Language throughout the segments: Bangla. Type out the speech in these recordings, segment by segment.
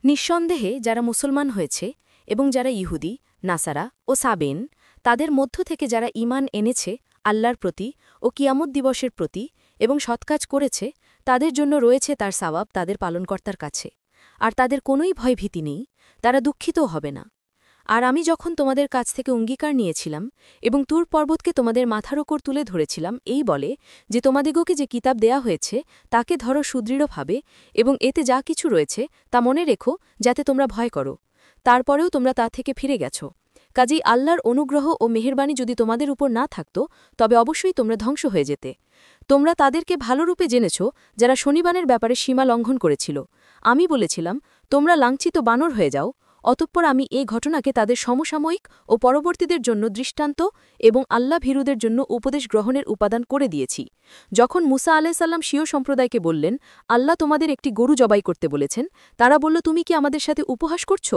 নিঃসন্দেহে যারা মুসলমান হয়েছে এবং যারা ইহুদি নাসারা ও সাবেন তাদের মধ্য থেকে যারা ঈমান এনেছে আল্লাহর প্রতি ও কিয়ামত দিবসের প্রতি এবং সৎকাজ করেছে তাদের জন্য রয়েছে তার সওয়াব তাদের পালনকর্তার কাছে আর তাদের কোনোই ভয়ভীতি নেই, তারা দুঃখিতও হবে না। আর আমি যখন তোমাদের কাছ থেকে অঙ্গীকার নিয়েছিলাম এবং তুর পর্বতকে তোমাদের মাথার ওপর তুলে ধরেছিলাম এই বলে যে তোমাদিগকে যে কিতাব দেয়া হয়েছে তাকে ধরো সুদৃঢ়ভাবে এবং এতে যা কিছু রয়েছে তা মনে রেখো যাতে তোমরা ভয় করো, তারপরেও তোমরা তা থেকে ফিরে গেছ। কাজেই আল্লাহর অনুগ্রহ ও মেহেরবানি যদি তোমাদের উপর না থাকত তবে অবশ্যই তোমরা ধ্বংস হয়ে যেতে। তোমরা তাদেরকে ভালোরূপে জেনেছ যারা শনিবানের ব্যাপারে সীমা লঙ্ঘন করেছিল। আমি বলেছিলাম তোমরা লাঞ্ছিত বানর হয়ে যাও, অতঃপর আমি এই ঘটনাকে তাদের সমসাময়িক ও পরবর্তীদের জন্য দৃষ্টান্ত এবং আল্লাহ ভীরুদের জন্য উপদেশ গ্রহণের উপাদান করে দিয়েছি। যখন মুসা আলাইসাল্লাম স্বীয় সম্প্রদায়কে বললেন আল্লাহ তোমাদের একটি গরু জবাই করতে বলেছেন, তারা বলল তুমি কি আমাদের সাথে উপহাস করছ?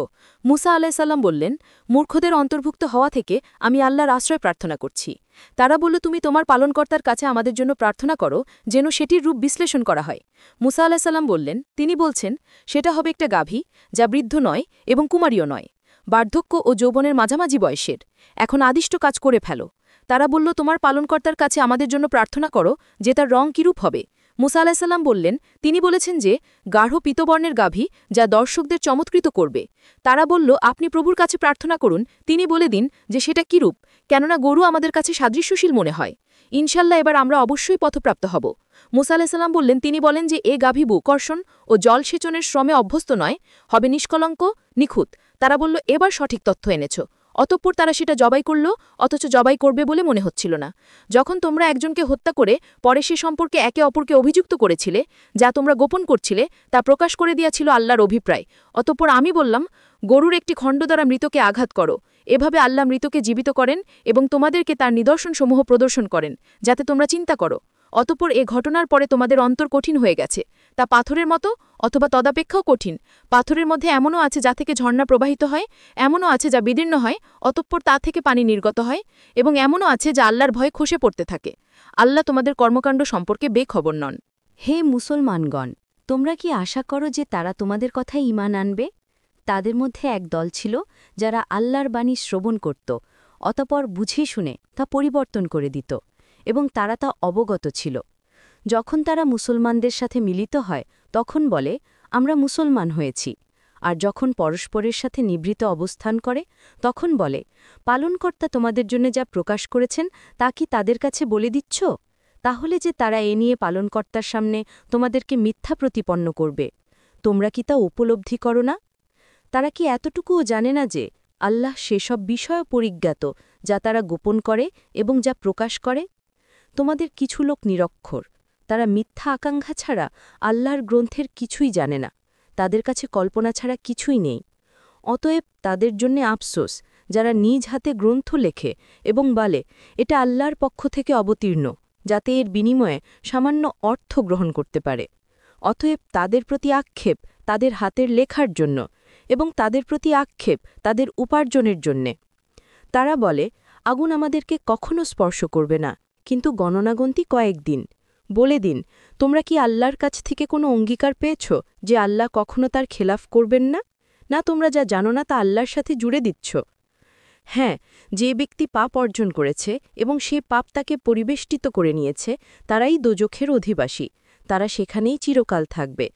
মুসা আলাইসাল্লাম বললেন মূর্খদের অন্তর্ভুক্ত হওয়া থেকে আমি আল্লাহর আশ্রয় প্রার্থনা করছি। তারা বলল তুমি তোমার পালনকর্তার কাছে আমাদের জন্য প্রার্থনা করো যেন সেটির রূপ বিশ্লেষণ করা হয়। মুসা আলাইসাল্লাম বললেন তিনি বলছেন সেটা হবে একটা গাভী যা বৃদ্ধ নয় এবং কুমারীও নয়, বার্ধক্য ও যৌবনের মাঝামাঝি বয়সের, এখন আদিষ্ট কাজ করে ফেলো। তারা বলল তোমার পালনকর্তার কাছে আমাদের জন্য প্রার্থনা করো যে তার রং কিরূপ হবে। মুসা আলাইসাল্লাম বললেন তিনি বলেছেন যে গাঢ় পীতবর্ণের গাভী যা দর্শকদের চমৎকৃত করবে। তারা বলল আপনি প্রভুর কাছে প্রার্থনা করুন, তিনি বলে দিন যে সেটা কিরূপ, কেননা গরু আমাদের কাছে সাদৃশ্যশীল মনে হয়। ইনশাল্লাহ এবার আমরা অবশ্যই পথপ্রাপ্ত হব। মুসা আলাইসাল্লাম বললেন তিনি বলেন যে এ গাভী কর্ষণ ও জলসেচনের শ্রমে অভ্যস্ত নয়, হবে নিষ্কলঙ্ক নিখুঁত। তারা বলল এবার সঠিক তথ্য এনেছ। অতঃপর তারা সেটা জবাই করল, অথচ জবাই করবে বলে মনে হচ্ছিল না। যখন তোমরা একজনকে হত্যা করে পরে সে সম্পর্কে একে অপরকে অভিযুক্ত করেছিলে, যা তোমরা গোপন করছিলে তা প্রকাশ করে দিয়েছিল আল্লাহর অভিপ্রায়। অতঃপর আমি বললাম গরুর একটি খণ্ড দ্বারা মৃতকে আঘাত করো। এভাবে আল্লাহ মৃতকে জীবিত করেন এবং তোমাদেরকে তার নিদর্শনসমূহ প্রদর্শন করেন যাতে তোমরা চিন্তা করো। অতঃপর এ ঘটনার পরে তোমাদের অন্তর কঠিন হয়ে গেছে, তা পাথরের মতো অথবা তদাপেক্ষাও কঠিন। পাথরের মধ্যে এমনও আছে যা থেকে ঝর্ণা প্রবাহিত হয়, এমনও আছে যা বিদীর্ণ হয় অতঃপর তা থেকে পানি নির্গত হয়, এবং এমনও আছে যা আল্লাহর ভয়ে খসে পড়তে থাকে। আল্লাহ তোমাদের কর্মকাণ্ড সম্পর্কে বেখবর নন। হে মুসলমানগণ, তোমরা কি আশা করো যে তারা তোমাদের কথায় ঈমান আনবে? তাদের মধ্যে এক দল ছিল যারা আল্লাহর বাণী শ্রবণ করত, অতঃপর বুঝে শুনে তা পরিবর্তন করে দিত, এবং তারা তা অবগত ছিল। যখন তারা মুসলমানদের সাথে মিলিত হয় তখন বলে আমরা মুসলমান হয়েছি, আর যখন পরস্পরের সাথে নিবৃত অবস্থান করে তখন বলে পালনকর্তা তোমাদের জন্য যা প্রকাশ করেছেন তা কি তাদের কাছে বলে দিচ্ছ? তাহলে যে তারা এ নিয়ে পালনকর্তার সামনে তোমাদেরকে মিথ্যা প্রতিপন্ন করবে, তোমরা কি তা উপলব্ধি করো না? তারা কি এতটুকুও জানে না যে আল্লাহ সেসব বিষয় পরিজ্ঞাত যা তারা গোপন করে এবং যা প্রকাশ করে? তোমাদের কিছু লোক নিরক্ষর, তারা মিথ্যা আকাঙ্ক্ষা ছাড়া আল্লাহর গ্রন্থের কিছুই জানে না, তাদের কাছে কল্পনা ছাড়া কিছুই নেই। অতএব তাদের জন্যে আফসোস যারা নিজ হাতে গ্রন্থ লেখে এবং বলে এটা আল্লাহর পক্ষ থেকে অবতীর্ণ, যাতে এর বিনিময়ে সামান্য অর্থ গ্রহণ করতে পারে। অতএব তাদের প্রতি আক্ষেপ তাদের হাতের লেখার জন্য, এবং তাদের প্রতি আক্ষেপ তাদের উপার্জনের জন্যে। তারা বলে আগুন আমাদেরকে কখনো স্পর্শ করবে না, কিন্তু গণনাগন্তি কয়েকদিন। বলে দিন তোমরা কি আল্লাহর কাছ থেকে কোনো অঙ্গীকার পেয়েছ যে আল্লাহ কখনো তার খেলাফ করবেন না? না তোমরা যা জানো না তা আল্লাহর সাথে জুড়ে দিচ্ছ? হ্যাঁ, যে ব্যক্তি পাপ অর্জন করেছে এবং সে পাপ তাকে পরিবেষ্টিত করে নিয়েছে তারাই দোজখের অধিবাসী, তারা সেখানেই চিরকাল থাকবে।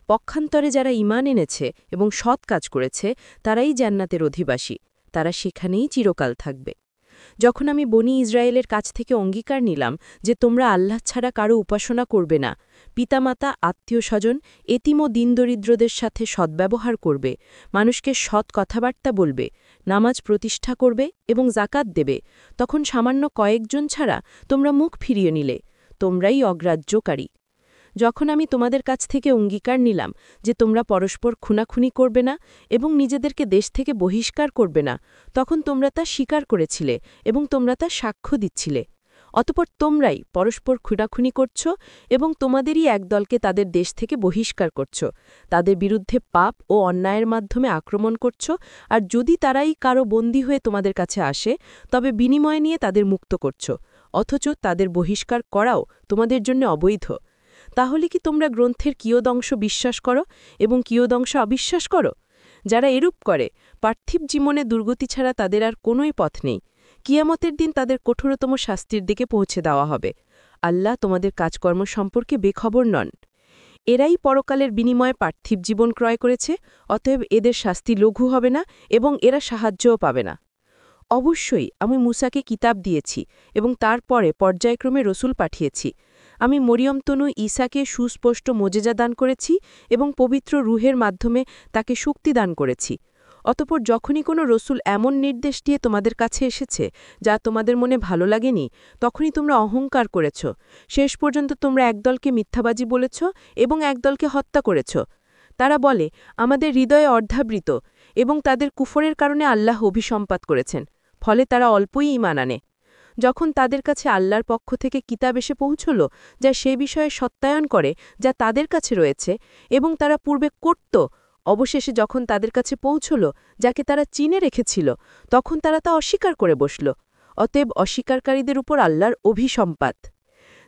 পক্ষান্তরে যারা ঈমান এনেছে এবং সৎ কাজ করেছে তারাই জান্নাতের অধিবাসী, তারা সেখানেই চিরকাল থাকবে। যখন আমি বনি ইসরায়েলের কাছ থেকে অঙ্গীকার নিলাম যে তোমরা আল্লাহ ছাড়া কারো উপাসনা করবে না, পিতামাতা আত্মীয় স্বজন এতিম ও দীনদরিদ্রদের সাথে সদ্ব্যবহার করবে, মানুষকে সৎ কথাবার্তা বলবে, নামাজ প্রতিষ্ঠা করবে এবং জাকাত দেবে, তখন সামান্য কয়েকজন ছাড়া তোমরা মুখ ফিরিয়ে নিলে, তোমরাই অগ্রাহ্যকারী। যখন আমি তোমাদের কাছ থেকে অঙ্গীকার নিলাম যে তোমরা পরস্পর খুনাখুনি করবে না এবং নিজেদেরকে দেশ থেকে বহিষ্কার করবে না, তখন তোমরা তা স্বীকার করেছিলে এবং তোমরা তা সাক্ষ্য দিচ্ছিলে। অতঃপর তোমরাই পরস্পর খুনাখুনি করছ এবং তোমাদেরই একদলকে তাদের দেশ থেকে বহিষ্কার করছ, তাদের বিরুদ্ধে পাপ ও অন্যায়ের মাধ্যমে আক্রমণ করছ, আর যদি তারাই কারো বন্দী হয়ে তোমাদের কাছে আসে তবে বিনিময় নিয়ে তাদের মুক্ত করছ, অথচ তাদের বহিষ্কার করাও তোমাদের জন্য অবৈধ। তাহলে কি তোমরা গ্রন্থের কিয়দংশ বিশ্বাস করো এবং কিয়দংশ অবিশ্বাস করো? যারা এরূপ করে পার্থিব জীবনে দুর্গতি ছাড়া তাদের আর কোনোই পথ নেই। কিয়ামতের দিন তাদের কঠোরতম শাস্তির দিকে পৌঁছে দেওয়া হবে। আল্লাহ তোমাদের কাজকর্ম সম্পর্কে বেখবর নন। এরাই পরকালের বিনিময়ে পার্থিব জীবন ক্রয় করেছে, অতএব এদের শাস্তি লঘু হবে না এবং এরা সাহায্যও পাবে না। অবশ্যই আমি মুসাকে কিতাব দিয়েছি এবং তারপরে পর্যায়ক্রমে রসুল পাঠিয়েছি। আমি মরিয়ম তনু ঈসাকে সুস্পষ্ট মোজেজা দান করেছি এবং পবিত্র রুহের মাধ্যমে তাকে শক্তি দান করেছি। অতঃপর যখনই কোনো রসুল এমন নির্দেশ দিয়ে তোমাদের কাছে এসেছে যা তোমাদের মনে ভালো লাগেনি, তখনই তোমরা অহংকার করেছ। শেষ পর্যন্ত তোমরা একদলকে মিথ্যাবাজি বলেছ এবং একদলকে হত্যা করেছ। তারা বলে, আমাদের হৃদয়ে অর্ধাবৃত, এবং তাদের কুফরের কারণে আল্লাহ অভিসম্পাত করেছেন, ফলে তারা অল্পই ঈমান আনে। যখন তাদের কাছে আল্লাহর পক্ষ থেকে কিতাব এসে পৌঁছল যা সে বিষয়ে সত্যায়ন করে যা তাদের কাছে রয়েছে এবং তারা পূর্বে করত, অবশেষে যখন তাদের কাছে পৌঁছল যাকে তারা চিনে রেখেছিল, তখন তারা তা অস্বীকার করে বসল। অতএব অস্বীকারীদের উপর আল্লাহর অভিসম্পাত।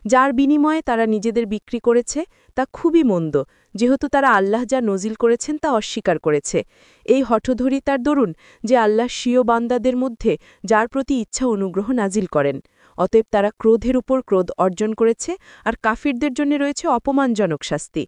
যার বিনিময়ে তারা নিজেদের বিক্রি করেছে তা খুবই মন্দ, যেহেতু তারা আল্লাহ যা নজিল করেছেন তা অস্বীকার করেছে। এই হঠধরিতার দরুন যে আল্লাহ স্বীয় বান্দাদের মধ্যে যার প্রতি ইচ্ছা অনুগ্রহ নাজিল করেন। অতএব তারা ক্রোধের উপর ক্রোধ অর্জন করেছে, আর কাফিরদের জন্য রয়েছে অপমানজনক শাস্তি।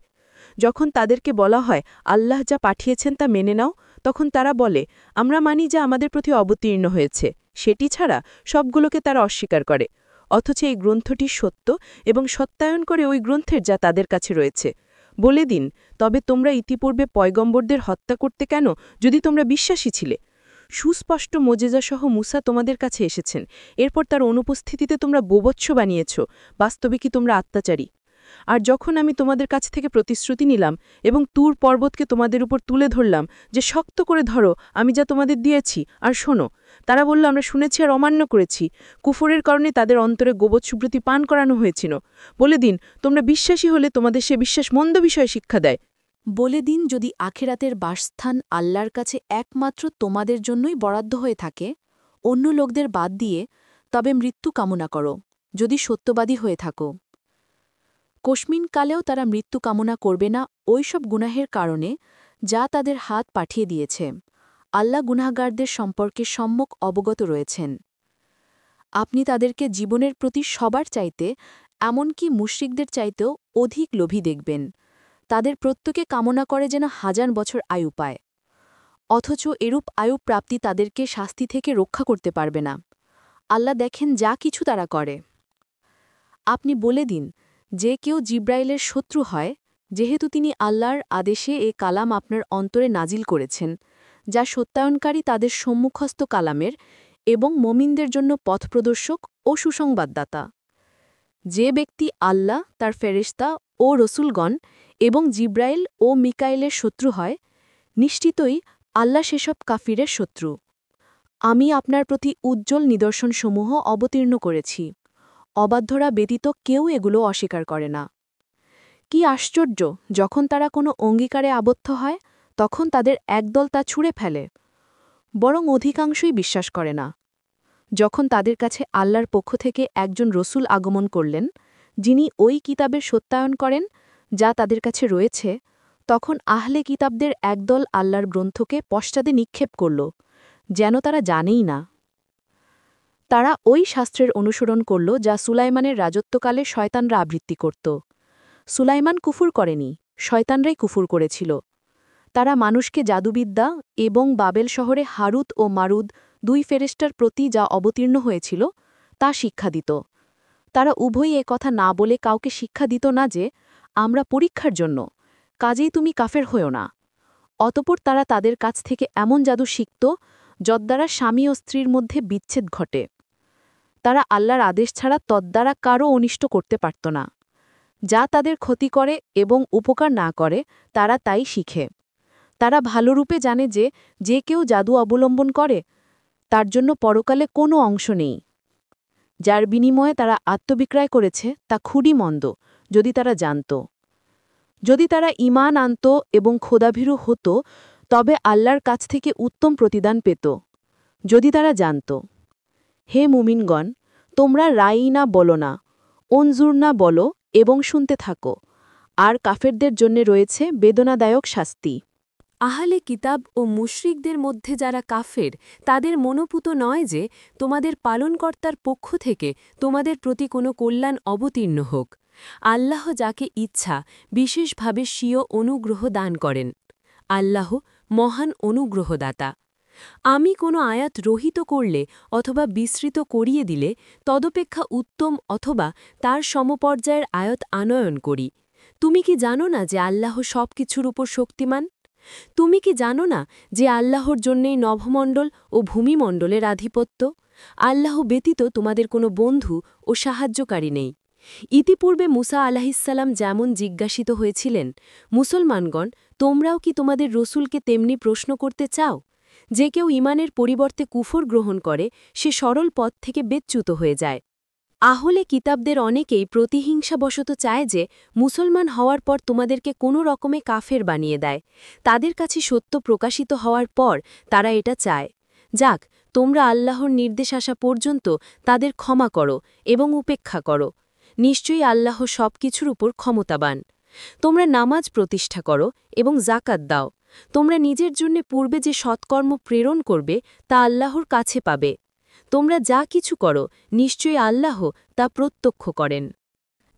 যখন তাদেরকে বলা হয় আল্লাহ যা পাঠিয়েছেন তা মেনে নাও, তখন তারা বলে, আমরা মানি যা আমাদের প্রতি অবতীর্ণ হয়েছে, সেটি ছাড়া সবগুলোকে তারা অস্বীকার করে। অথচ এই গ্রন্থটি সত্য এবং সত্যায়ন করে ওই গ্রন্থের যা তাদের কাছে রয়েছে। বলে দিন, তবে তোমরা ইতিপূর্বে পয়গম্বরদের হত্যা করতে কেন, যদি তোমরা বিশ্বাসী ছিলে? সুস্পষ্ট মোজেজাসহ মুসা তোমাদের কাছে এসেছেন, এরপর তার অনুপস্থিতিতে তোমরা বোবৎস বানিয়েছ। বাস্তবে কি তোমরা অত্যাচারী? আর যখন আমি তোমাদের কাছ থেকে প্রতিশ্রুতি নিলাম এবং তুর পর্বতকে তোমাদের উপর তুলে ধরলাম যে শক্ত করে ধরো আমি যা তোমাদের দিয়েছি আর শোনো, তারা বলল, আমরা শুনেছি আর অমান্য করেছি। কুফরের কারণে তাদের অন্তরে গোবৎ সুব্রতি পান করানো হয়েছিল। বলে দিন, তোমরা বিশ্বাসী হলে তোমাদের সে বিশ্বাস মন্দ বিষয়ে শিক্ষা দেয়। বলে দিন, যদি আখেরাতের বাসস্থান আল্লাহর কাছে একমাত্র তোমাদের জন্যই বরাদ্দ হয়ে থাকে, অন্য লোকদের বাদ দিয়ে, তবে মৃত্যু কামনা করো, যদি সত্যবাদী হয়ে থাকো। কস্মিনকালেও তারা মৃত্যু কামনা করবে না ওই সব গুনাহের কারণে যা তাদের হাত পাঠিয়ে দিয়েছে। আল্লাহ গুনাহগারদের সম্পর্কে সম্যক অবগত রয়েছেন। আপনি তাদেরকে জীবনের প্রতি সবার চাইতে, এমনকি মুশরিকদের চাইতেও অধিক লোভী দেখবেন। তাদের প্রত্যেকে কামনা করে যেন 1000 বছর আয়ু পায়, অথচ এরূপ আয়ু প্রাপ্তি তাদেরকে শাস্তি থেকে রক্ষা করতে পারবে না। আল্লাহ দেখেন যা কিছু তারা করে। আপনি বলে দিন, যে কেউ জিব্রাইলের শত্রু হয়, যেহেতু তিনি আল্লাহর আদেশে এ কালাম আপনার অন্তরে নাজিল করেছেন, যা সত্যায়নকারী তাদের সম্মুখস্থ কালামের এবং মমিনদের জন্য পথপ্রদর্শক ও সুসংবাদদাতা। যে ব্যক্তি আল্লাহ, তার ফেরেশতা ও রসুলগণ এবং জিব্রাইল ও মিকাইলের শত্রু হয়, নিশ্চিতই আল্লাহ সেসব কাফিরের শত্রু। আমি আপনার প্রতি উজ্জ্বল নিদর্শনসমূহ অবতীর্ণ করেছি, অবাধ্যরা ব্যতীত কেউ এগুলো অস্বীকার করে না। কি আশ্চর্য, যখন তারা কোনো অঙ্গীকারে আবদ্ধ হয়, তখন তাদের একদল তা ছুঁড়ে ফেলে, বরং অধিকাংশই বিশ্বাস করে না। যখন তাদের কাছে আল্লাহর পক্ষ থেকে একজন রসুল আগমন করলেন, যিনি ওই কিতাবের সত্যায়ন করেন যা তাদের কাছে রয়েছে, তখন আহলে কিতাবদের একদল আল্লাহর গ্রন্থকে পশ্চাদে নিক্ষেপ করল, যেন তারা জানেই না। তারা ওই শাস্ত্রের অনুসরণ করল যা সুলাইমানের রাজত্বকালে শয়তানরা আবৃত্তি করত। সুলাইমান কুফুর করেনি, শয়তানরাই কুফুর করেছিল। তারা মানুষকে জাদুবিদ্যা এবং বাবেল শহরে হারুত ও মারুদ 2 ফেরেশতার প্রতি যা অবতীর্ণ হয়েছিল তা শিক্ষা দিত। তারা উভয়ই এ কথা না বলে কাউকে শিক্ষা দিত না যে আমরা পরীক্ষার জন্য, কাজেই তুমি কাফের হও না। অতঃপর তারা তাদের কাছ থেকে এমন জাদু শিখত যদ্বারা স্বামী ও স্ত্রীর মধ্যে বিচ্ছেদ ঘটে। তারা আল্লাহর আদেশ ছাড়া তদ্বারা কারও অনিষ্ট করতে পারত না। যা তাদের ক্ষতি করে এবং উপকার না করে তারা তাই শিখে। তারা ভালোরূপে জানে যে যে কেউ জাদু অবলম্বন করে তার জন্য পরকালে কোনো অংশ নেই। যার বিনিময়ে তারা আত্মবিক্রয় করেছে তা খুবই মন্দ, যদি তারা জানত। যদি তারা ঈমান আনত এবং খোদাভীরু হতো, তবে আল্লাহর কাছ থেকে উত্তম প্রতিদান পেত, যদি তারা জানত। হে মুমিনগণ, তোমরা রাই না বলো না, অনজুর না বলো এবং শুনতে থাকো। আর কাফেরদের জন্য রয়েছে বেদনাদায়ক শাস্তি। আহলে কিতাব ও মুশরিকদের মধ্যে যারা কাফের তাদের মনোপুত নয় যে তোমাদের পালনকর্তার পক্ষ থেকে তোমাদের প্রতি কোনো কল্যাণ অবতীর্ণ হোক। আল্লাহ যাকে ইচ্ছা বিশেষভাবে স্বীয় অনুগ্রহ দান করেন। আল্লাহ মহান অনুগ্রহদাতা। আমি কোনো আয়াত রহিত করলে অথবা বিস্মৃত করিয়ে দিলে তদপেক্ষা উত্তম অথবা তার সমপর্যায়ের আয়াত আনয়ন করি। তুমি কি জানো না যে আল্লাহ সব কিছুর উপর শক্তিমান? তুমি কি জানো না যে আল্লাহর জন্যেই নভমণ্ডল ও ভূমিমণ্ডলের আধিপত্য? আল্লাহ ব্যতীত তোমাদের কোনো বন্ধু ও সাহায্যকারী নেই। ইতিপূর্বে মুসা আলাহিসাল্লাম যেমন জিজ্ঞাসিত হয়েছিলেন, মুসলমানগণ, তোমরাও কি তোমাদের রসুলকে তেমনি প্রশ্ন করতে চাও? যে কেউ ঈমানের পরিবর্তে কুফর গ্রহণ করে সে সরল পথ থেকে বেচ্যুত হয়ে যায়। আহলে কিতাবদের অনেকেই প্রতিহিংসাবশত চায় যে মুসলমান হওয়ার পর তোমাদেরকে কোনো রকমে কাফের বানিয়ে দেয়। তাদের কাছে সত্য প্রকাশিত হওয়ার পর তারা এটা চায়। যাক, তোমরা আল্লাহর নির্দেশ আসা পর্যন্ত তাদের ক্ষমা করো এবং উপেক্ষা করো। নিশ্চয়ই আল্লাহ সব কিছুর উপর ক্ষমতাবান। তোমরা নামাজ প্রতিষ্ঠা করো এবং জাকাত দাও। তোমরা নিজের জন্য পূর্বে যে সৎকর্ম প্রেরণ করবে তা আল্লাহর কাছে পাবে। তোমরা যা কিছু করো নিশ্চয়ই আল্লাহ তা প্রত্যক্ষ করেন।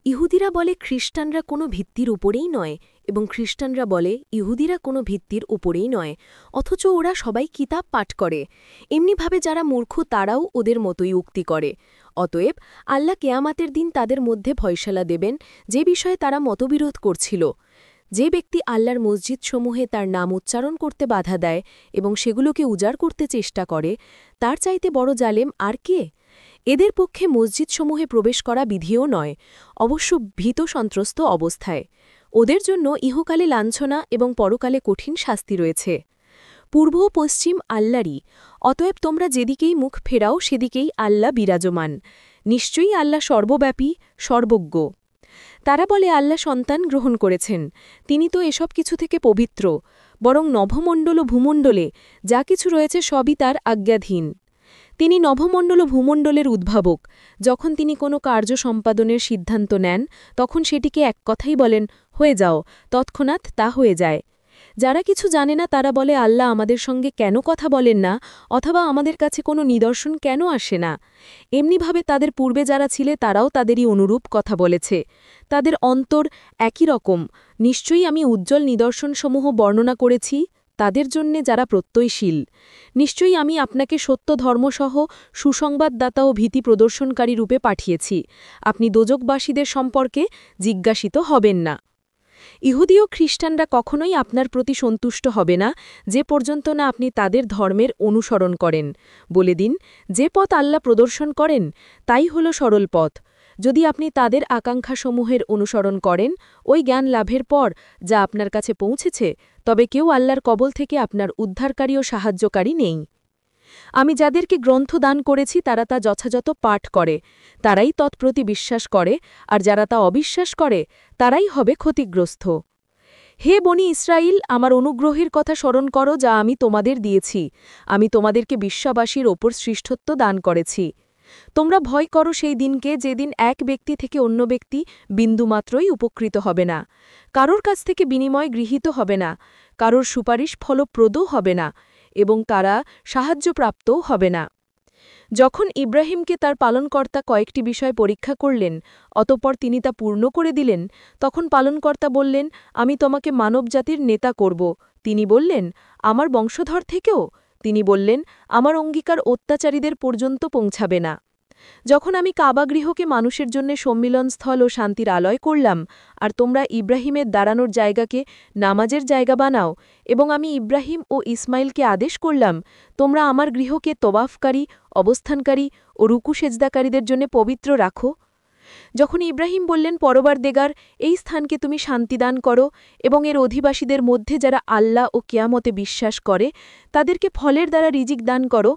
ইহুদিরা বলে খ্রিস্টানরা কোনো ভিত্তির উপরেই নয় এবং খ্রিস্টানরা বলে ইহুদিরা কোনো ভিত্তির উপরেই নয়, অথচ ওরা সবাই কিতাব পাঠ করে। এমনিভাবে যারা মূর্খ তারাও ওদের মতোই উক্তি করে। অতএব আল্লাহ কেয়ামাতের দিন তাদের মধ্যে ফয়সালা দেবেন যে বিষয়ে তারা মতবিরোধ করছিল। যে ব্যক্তি আল্লাহর মসজিদসমূহে তার নাম উচ্চারণ করতে বাধা দেয় এবং সেগুলোকে উজাড় করতে চেষ্টা করে, তার চাইতে বড় জালেম আর কে? এদের পক্ষে মসজিদসমূহে প্রবেশ করা বিধিও নয়, অবশ্য ভীত সন্ত্রস্ত অবস্থায়। ওদের জন্য ইহকালে লাঞ্ছনা এবং পরকালে কঠিন শাস্তি রয়েছে। পূর্ব ও পশ্চিম আল্লাহরই, অতএব তোমরা যেদিকেই মুখ ফেরাও সেদিকেই আল্লাহ বিরাজমান। নিশ্চয়ই আল্লাহ সর্বব্যাপী, সর্বজ্ঞ। তারা বলে আল্লাহ সন্তান গ্রহণ করেছেন, তিনি তো এসব কিছু থেকে পবিত্র, বরং নভমণ্ডল ও ভূমণ্ডলে যা কিছু রয়েছে সবই তার আজ্ঞাধীন। তিনি নভমণ্ডল ও ভূমণ্ডলের উদ্ভাবক। যখন তিনি কোনো কার্য সম্পাদনের সিদ্ধান্ত নেন তখন সেটিকে এক কথাই বলেন, হয়ে যাও, তৎক্ষণাৎ তা হয়ে যায়। যারা কিছু জানে না তারা বলে আল্লাহ আমাদের সঙ্গে কেন কথা বলেন না, অথবা আমাদের কাছে কোনো নিদর্শন কেন আসে না। এমনিভাবে তাদের পূর্বে যারা ছিলে তারাও তাদেরই অনুরূপ কথা বলেছে। তাদের অন্তর একই রকম। নিশ্চয়ই আমি উজ্জ্বল নিদর্শনসমূহ বর্ণনা করেছি তাদের জন্যে যারা প্রত্যয়শীল। নিশ্চয়ই আমি আপনাকে সত্য ধর্মসহ সুসংবাদদাতা ও ভীতি প্রদর্শনকারী রূপে পাঠিয়েছি। আপনি দোজকবাসীদের সম্পর্কে জিজ্ঞাসিত হবেন না। ইহুদি ও খ্রিস্টানরা কখনোই আপনার প্রতি সন্তুষ্ট হবে না যে পর্যন্ত না আপনি তাদের ধর্মের অনুসরণ করেন। বলে দিন, যে পথ আল্লাহ প্রদর্শন করেন তাই হল সরল পথ। যদি আপনি তাদের আকাঙ্ক্ষাসমূহের অনুসরণ করেন ওই জ্ঞান লাভের পর যা আপনার কাছে পৌঁছেছে, তবে কেউ আল্লাহর কবল থেকে আপনার উদ্ধারকারী ও সাহায্যকারী নেই। আমি যাদেরকে গ্রন্থ দান করেছি তারা তা যথাযথ পাঠ করে, তারাই তৎপ্রতি বিশ্বাস করে, আর যারা তা অবিশ্বাস করে তারাই হবে ক্ষতিগ্রস্ত। হে বনি ইসরাইল, আমার অনুগ্রহের কথা স্মরণ করো যা আমি তোমাদের দিয়েছি। আমি তোমাদেরকে বিশ্বাবাসীর ওপর শ্রেষ্ঠত্ব দান করেছি। তোমরা ভয় করো সেই দিনকে যেদিন এক ব্যক্তি থেকে অন্য ব্যক্তি বিন্দুমাত্রই উপকৃত হবে না, কারোর কাছ থেকে বিনিময় গৃহীত হবে না, কারোর সুপারিশ ফলপ্রদও হবে না এবং কারা সাহায্যপ্রাপ্তও হবে না। যখন ইব্রাহিমকে তার পালনকর্তা কয়েকটি বিষয় পরীক্ষা করলেন, অতঃপর তিনি তা পূর্ণ করে দিলেন, তখন পালনকর্তা বললেন, আমি তোমাকে মানবজাতির নেতা করব। তিনি বললেন, আমার বংশধর থেকেও? তিনি বললেন, আমার অঙ্গীকার অত্যাচারীদের পর্যন্ত পৌঁছাবে না। যখন আমি কাবাগৃহকে মানুষের জন্য সম্মিলনস্থল ও শান্তির আলয় করলাম, আর তোমরা ইব্রাহিমের দাঁড়ানোর জায়গাকে নামাজের জায়গা বানাও, এবং আমি ইব্রাহিম ও ইসমাইলকে আদেশ করলাম, তোমরা আমার গৃহকে তওয়াফকারী, অবস্থানকারী ও রুকু সেজদাকারীদের জন্য পবিত্র রাখো। যখন ইব্রাহিম বললেন, পরবারদেগার, এই স্থানকে তুমি শান্তিদান করো এবং এর অধিবাসীদের মধ্যে যারা আল্লাহ ও কিয়ামতে বিশ্বাস করে তাদেরকে ফলের দ্বারা রিজিক দান করো,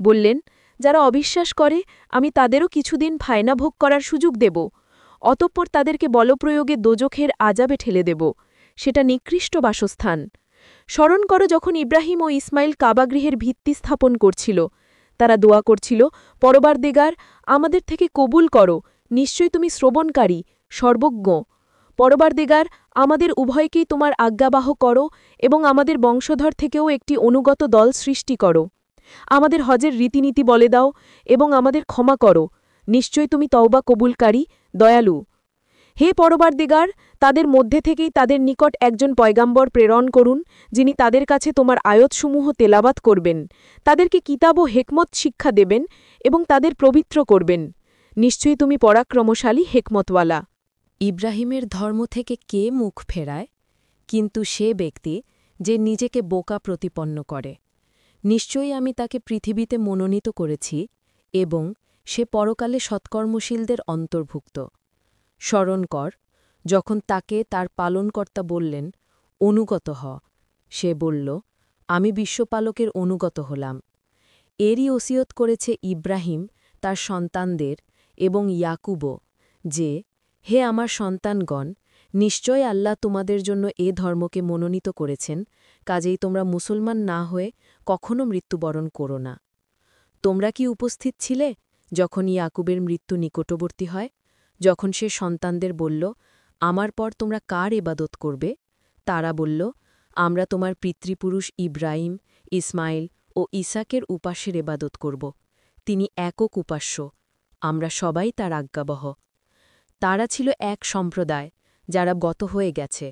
বললেন, যারা অবিশ্বাস করে আমি তাদেরও কিছুদিন ফায়না ভোগ করার সুযোগ দেব, অতঃপর তাদেরকে বলপ্রয়োগে দোজখের আযাবে ঠেলে দেব, সেটা নিকৃষ্ট বাসস্থান। স্মরণ করো যখন ইব্রাহিম ও ইসমাইল কাবাগৃহের ভিত্তি স্থাপন করছিল, তারা দোয়া করছিল, পরবারদেগার, আমাদের থেকে কবুল করো, নিশ্চয় তুমি শ্রবণকারী, সর্বজ্ঞ। পরবারদিগার, আমাদের উভয়কেই তোমার আজ্ঞাবাহ করো এবং আমাদের বংশধর থেকেও একটি অনুগত দল সৃষ্টি করো। আমাদের হজের রীতিনীতি বলে দাও এবং আমাদের ক্ষমা করো। নিশ্চয় তুমি তওবা কবুলকারী, দয়ালু। হে পরবারদিগার, তাদের মধ্যে থেকেই তাদের নিকট একজন পয়গাম্বর প্রেরণ করুন, যিনি তাদের কাছে তোমার আয়াতসমূহ তেলাওয়াত করবেন, তাদেরকে কিতাব ও হেকমত শিক্ষা দেবেন এবং তাদের পবিত্র করবেন। নিশ্চয়ই তুমি পরাক্রমশালী হেকমতওয়ালা। ইব্রাহিমের ধর্ম থেকে কে মুখ ফেরায়? কিন্তু সে ব্যক্তি যে নিজেকে বোকা প্রতিপন্ন করে। নিশ্চয়ই আমি তাকে পৃথিবীতে মনোনীত করেছি এবং সে পরকালে সৎকর্মশীলদের অন্তর্ভুক্ত। স্মরণ কর, যখন তাকে তার পালনকর্তা বললেন, অনুগত হ, সে বলল, আমি বিশ্বপালকের অনুগত হলাম। এরই ওসিয়ত করেছে ইব্রাহিম তার সন্তানদের এবং ইয়াকুবও যে, হে আমার সন্তানগণ, নিশ্চয় আল্লাহ তোমাদের জন্য এ ধর্মকে মনোনীত করেছেন, কাজেই তোমরা মুসলমান না হয়ে কখনো মৃত্যুবরণ করো না। তোমরা কি উপস্থিত ছিলে যখন ইয়াকুবের মৃত্যু নিকটবর্তী হয়, যখন সে সন্তানদের বলল, আমার পর তোমরা কার ইবাদত করবে? তারা বলল, আমরা তোমার পিতৃপুরুষ ইব্রাহিম, ইসমাইল ও ইসাকের উপাস্যের ইবাদত করব। তিনি একক উপাস্য, আমরা সবাই তার আজ্ঞাবহ। তারা ছিল এক সম্প্রদায়, যারা গত হয়ে গেছে।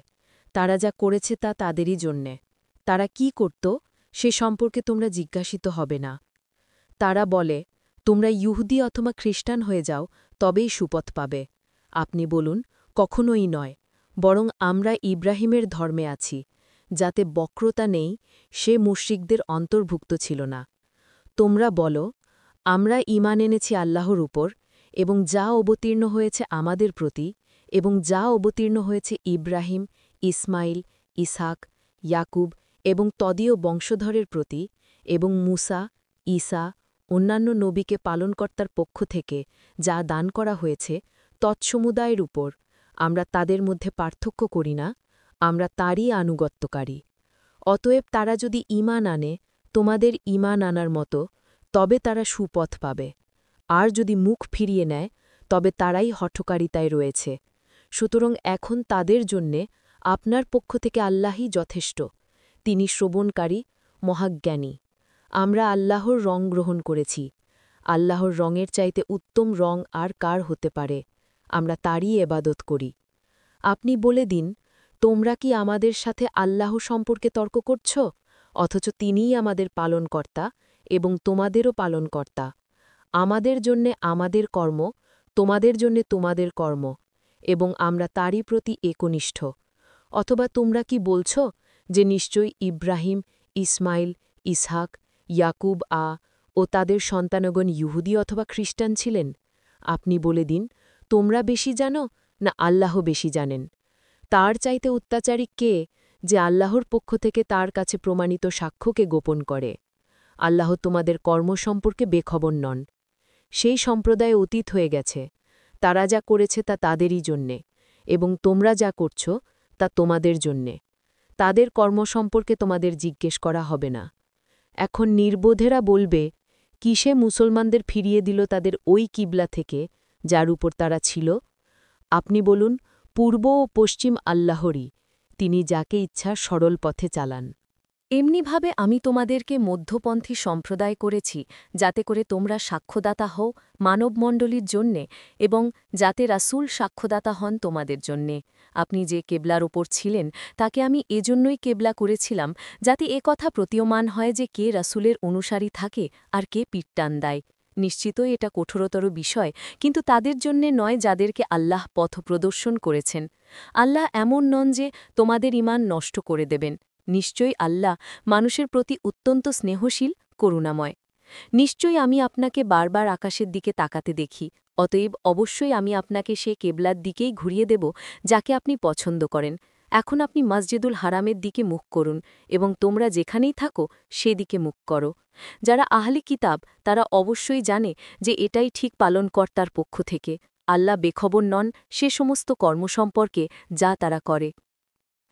তারা যা করেছে তা তাদেরই জন্যে। তারা কি করত সে সম্পর্কে তোমরা জিজ্ঞাসিত হবে না। তারা বলে, তোমরা ইহুদি অথবা খ্রিস্টান হয়ে যাও, তবেই সুপথ পাবে। আপনি বলুন, কখনোই নয়, বরং আমরা ইব্রাহিমের ধর্মে আছি, যাতে বক্রতা নেই, সে মুশরিকদের অন্তর্ভুক্ত ছিল না। তোমরা বলো, আমরা ঈমান এনেছি আল্লাহর উপর এবং যা অবতীর্ণ হয়েছে আমাদের প্রতি এবং যা অবতীর্ণ হয়েছে ইব্রাহিম, ইসমাইল, ইসহাক, ইয়াকুব এবং তদীয় বংশধরের প্রতি এবং মুসা, ঈসা, অন্যান্য নবীকে পালনকর্তার পক্ষ থেকে যা দান করা হয়েছে তৎসমুদায়ের উপর আমরা তাদের মধ্যে পার্থক্য করি না, আমরা তারই আনুগত্যকারী। অতএব তারা যদি ঈমান আনে তোমাদের ঈমান আনার মতো, তবে তারা সুপথ পাবে। আর যদি মুখ ফিরিয়ে নেয়, তবে তারাই হঠকারিতায় রয়েছে। সুতরাং এখন তাদের জন্যে আপনার পক্ষ থেকে আল্লাহই যথেষ্ট, তিনি শ্রবণকারী, মহাজ্ঞানী। আমরা আল্লাহর রং গ্রহণ করেছি। আল্লাহর রঙের চাইতে উত্তম রং আর কার হতে পারে? আমরা তারই এবাদত করি। আপনি বলে দিন, তোমরা কি আমাদের সাথে আল্লাহ সম্পর্কে তর্ক করছ, অথচ তিনিই আমাদের পালনকর্তা এবং তোমাদেরও পালনকর্তা। আমাদের জন্যে আমাদের কর্ম, তোমাদের জন্যে তোমাদের কর্ম, এবং আমরা তারই প্রতি একনিষ্ঠ। অথবা তোমরা কি বলছ যে নিশ্চয়ই ইব্রাহিম, ইসমাইল, ইসহাক, ইয়াকুব ও তাদের সন্তানগণ ইহুদি অথবা খ্রিস্টান ছিলেন? আপনি বলে দিন, তোমরা বেশি জানো না আল্লাহ বেশি জানেন? তার চাইতে অত্যাচারী কে যে আল্লাহর পক্ষ থেকে তার কাছে প্রমাণিত সাক্ষ্যকে গোপন করে? আল্লাহ তোমাদের কর্ম সম্পর্কে বেখবর নন। সেই সম্প্রদায় অতীত হয়ে গেছে, তারা যা করেছে তা তাদেরই জন্যে, এবং তোমরা যা করছ তা তোমাদের জন্যে। তাদের কর্ম সম্পর্কে তোমাদের জিজ্ঞেস করা হবে না। এখন নির্বোধেরা বলবে, কিসে মুসলমানদের ফিরিয়ে দিল তাদের ওই কিবলা থেকে যার উপর তারা ছিল? আপনি বলুন, পূর্ব ও পশ্চিম আল্লাহরই, তিনি যাকে ইচ্ছা সরল পথে চালান। এমনিভাবে আমি তোমাদেরকে মধ্যপন্থী সম্প্রদায় করেছি, যাতে করে তোমরা সাক্ষ্যদাতা হও মানবমণ্ডলীর জন্যে এবং যাতে রাসূল সাক্ষ্যদাতা হন তোমাদের জন্যে। আপনি যে কেবলার ওপর ছিলেন তাকে আমি এজন্যই কেবলা করেছিলাম, যাতে এ কথা প্রতীয়মান হয় যে কে রাসূলের অনুসারী থাকে আর কে পিট্টান দেয়। নিশ্চিতই এটা কঠোরতর বিষয়, কিন্তু তাদের জন্যে নয় যাদেরকে আল্লাহ পথ প্রদর্শন করেছেন। আল্লাহ এমন নন যে তোমাদের ঈমান নষ্ট করে দেবেন। নিশ্চয়ই আল্লাহ মানুষের প্রতি অত্যন্ত স্নেহশীল, করুণাময়। নিশ্চয়ই আমি আপনাকে বারবার আকাশের দিকে তাকাতে দেখি, অতএব অবশ্যই আমি আপনাকে সে কেবলার দিকেই ঘুরিয়ে দেব যাকে আপনি পছন্দ করেন। এখন আপনি মসজিদুল হারামের দিকে মুখ করুন এবং তোমরা যেখানেই থাকো সেদিকে মুখ করো। যারা আহলি কিতাব তারা অবশ্যই জানে যে এটাই ঠিক পালনকর্তার পক্ষ থেকে। আল্লাহ বেখবর নন সে সমস্ত কর্ম সম্পর্কে যা তারা করে।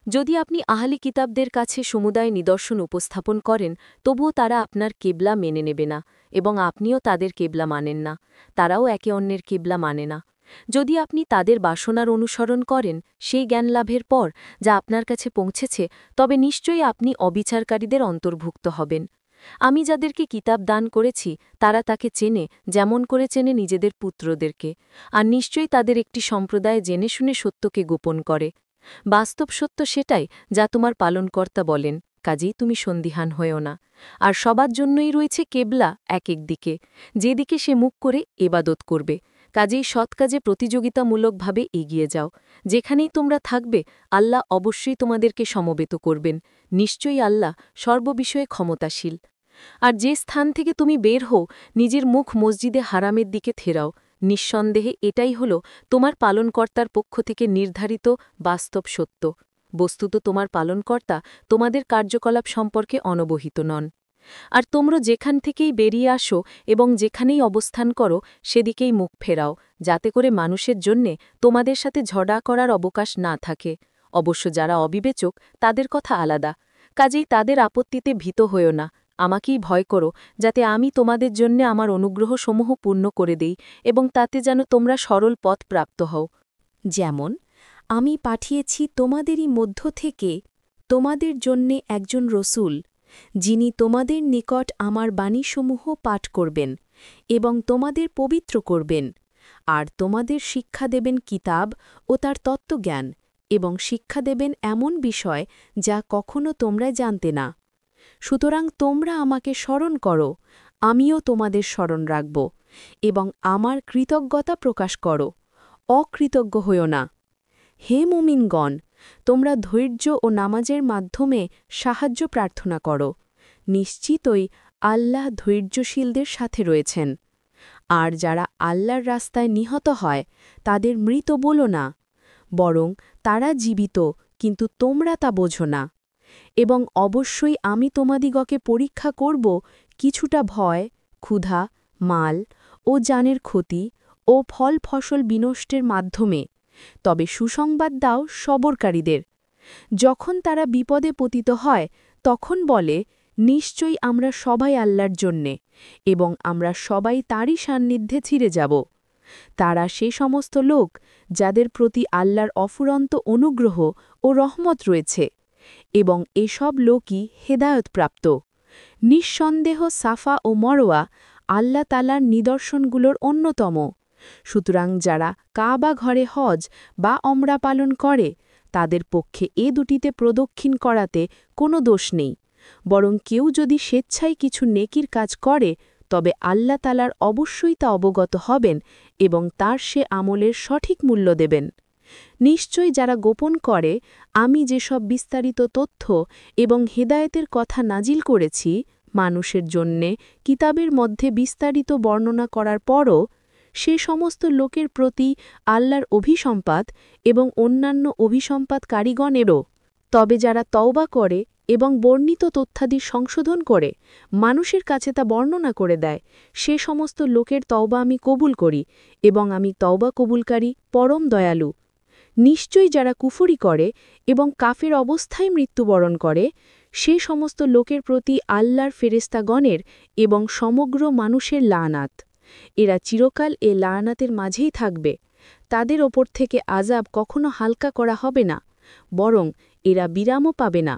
যদি আপনি আহলি কিতাবদের কাছে সমুদায় নিদর্শন উপস্থাপন করেন, তবুও তারা আপনার কেবলা মেনে নেবে না এবং আপনিও তাদের কেবলা মানেন না। তারাও একে অন্যের কেবলা মানে না। যদি আপনি তাদের বাসনার অনুসরণ করেন সেই জ্ঞান লাভের পর যা আপনার কাছে পৌঁছেছে, তবে নিশ্চয়ই আপনি অবিচারকারীদের অন্তর্ভুক্ত হবেন। আমি যাদেরকে কিতাব দান করেছি তারা তাকে চেনে যেমন করে চেনে নিজেদের পুত্রদেরকে, আর নিশ্চয়ই তাদের একটি সম্প্রদায় জেনে শুনে সত্যকে গোপন করে। বাস্তব সত্য সেটাই যা তোমার পালনকর্তা বলেন, কাজেই তুমি সন্দিহান হয়েও না। আর সবার জন্যই রয়েছে কেবলা এক এক দিকে, যেদিকে সে মুখ করে এবাদত করবে। কাজেই সৎ কাজে প্রতিযোগিতামূলকভাবে এগিয়ে যাও। যেখানেই তোমরা থাকবে আল্লাহ অবশ্যই তোমাদেরকে সমবেত করবেন। নিশ্চয়ই আল্লাহ সর্ববিষয়ে ক্ষমতাশীল। আর যে স্থান থেকে তুমি বের হও নিজের মুখ মসজিদে হারামের দিকে ফেরাও। নিঃসন্দেহে এটাই হল তোমার পালনকর্তার পক্ষ থেকে নির্ধারিত বাস্তব সত্য। বস্তুত তোমার পালনকর্তা তোমাদের কার্যকলাপ সম্পর্কে অনবহিত নন। আর তোমরা যেখান থেকেই বেরিয়ে আসো এবং যেখানেই অবস্থান করো সেদিকেই মুখ ফেরাও, যাতে করে মানুষের জন্যে তোমাদের সাথে ঝগড়া করার অবকাশ না থাকে। অবশ্য যারা অবিবেচক তাদের কথা আলাদা, কাজেই তাদের আপত্তিতে ভীত হয়েও না। আমাকেই ভয় করো, যাতে আমি তোমাদের জন্যে আমার অনুগ্রহসমূহ পূর্ণ করে দেই এবং তাতে যেন তোমরা সরল পথ প্রাপ্ত হও। যেমন আমি পাঠিয়েছি তোমাদেরই মধ্য থেকে তোমাদের জন্যে একজন রসূল, যিনি তোমাদের নিকট আমার বাণীসমূহ পাঠ করবেন এবং তোমাদের পবিত্র করবেন, আর তোমাদের শিক্ষা দেবেন কিতাব ও তার তত্ত্বজ্ঞান, এবং শিক্ষা দেবেন এমন বিষয় যা কখনো তোমরা জানতে না। সুতরাং তোমরা আমাকে স্মরণ করো, আমিও তোমাদের স্মরণ রাখব, এবং আমার কৃতজ্ঞতা প্রকাশ করো, অকৃতজ্ঞ হইও না। হে মুমিনগণ, তোমরা ধৈর্য ও নামাজের মাধ্যমে সাহায্য প্রার্থনা করো। নিশ্চিতই আল্লাহ ধৈর্যশীলদের সাথে রয়েছেন। আর যারা আল্লাহর রাস্তায় নিহত হয় তাদের মৃত বলো না, বরং তারা জীবিত, কিন্তু তোমরা তা বোঝো না। এবং অবশ্যই আমি তোমাদিগকে পরীক্ষা করব কিছুটা ভয়, ক্ষুধা, মাল ও জানের ক্ষতি ও ফল ফসল বিনষ্টের মাধ্যমে। তবে সুসংবাদ দাও সবরকারীদের। যখন তারা বিপদে পতিত হয় তখন বলে, নিশ্চয়ই আমরা সবাই আল্লাহর জন্যে এবং আমরা সবাই তারই সান্নিধ্যে ছিঁড়ে যাব। তারা সে সমস্ত লোক যাদের প্রতি আল্লাহর অফুরন্ত অনুগ্রহ ও রহমত রয়েছে, এবং এসব লোকই হেদায়তপ্রাপ্ত। নিঃসন্দেহ সাফা ও মরওয়া আল্লাহ তাআলার নিদর্শনগুলোর অন্যতম। সুতরাং যারা কাবা ঘরে হজ বা ওমরা পালন করে তাদের পক্ষে এ দুটিতে প্রদক্ষিণ করাতে কোনো দোষ নেই, বরং কেউ যদি স্বেচ্ছায় কিছু নেকির কাজ করে তবে আল্লাহ তাআলার অবশ্যই তা অবগত হবেন এবং তার সে আমলের সঠিক মূল্য দেবেন। নিশ্চয়ই যারা গোপন করে আমি যেসব বিস্তারিত তথ্য এবং হেদায়েতের কথা নাজিল করেছি মানুষের জন্যে কিতাবের মধ্যে বিস্তারিত বর্ণনা করার পরও, সে সমস্ত লোকের প্রতি আল্লাহর অভিসম্পাত এবং অন্যান্য অভিসম্পাতকারীগণেরও। তবে যারা তওবা করে এবং বর্ণিত তথ্যাদি সংশোধন করে মানুষের কাছে তা বর্ণনা করে দেয়, সে সমস্ত লোকের তওবা আমি কবুল করি এবং আমি তওবা কবুলকারী পরম দয়ালু। নিশ্চয়ই যারা কুফরি করে এবং কাফের অবস্থায় মৃত্যুবরণ করে সে সমস্ত লোকের প্রতি আল্লাহর ফেরেশতাগণের এবং সমগ্র মানুষের লানাত। এরা চিরকাল এ লানাতের মাঝেই থাকবে। তাদের ওপর থেকে আযাব কখনো হালকা করা হবে না, বরং এরা বিরামও পাবে না।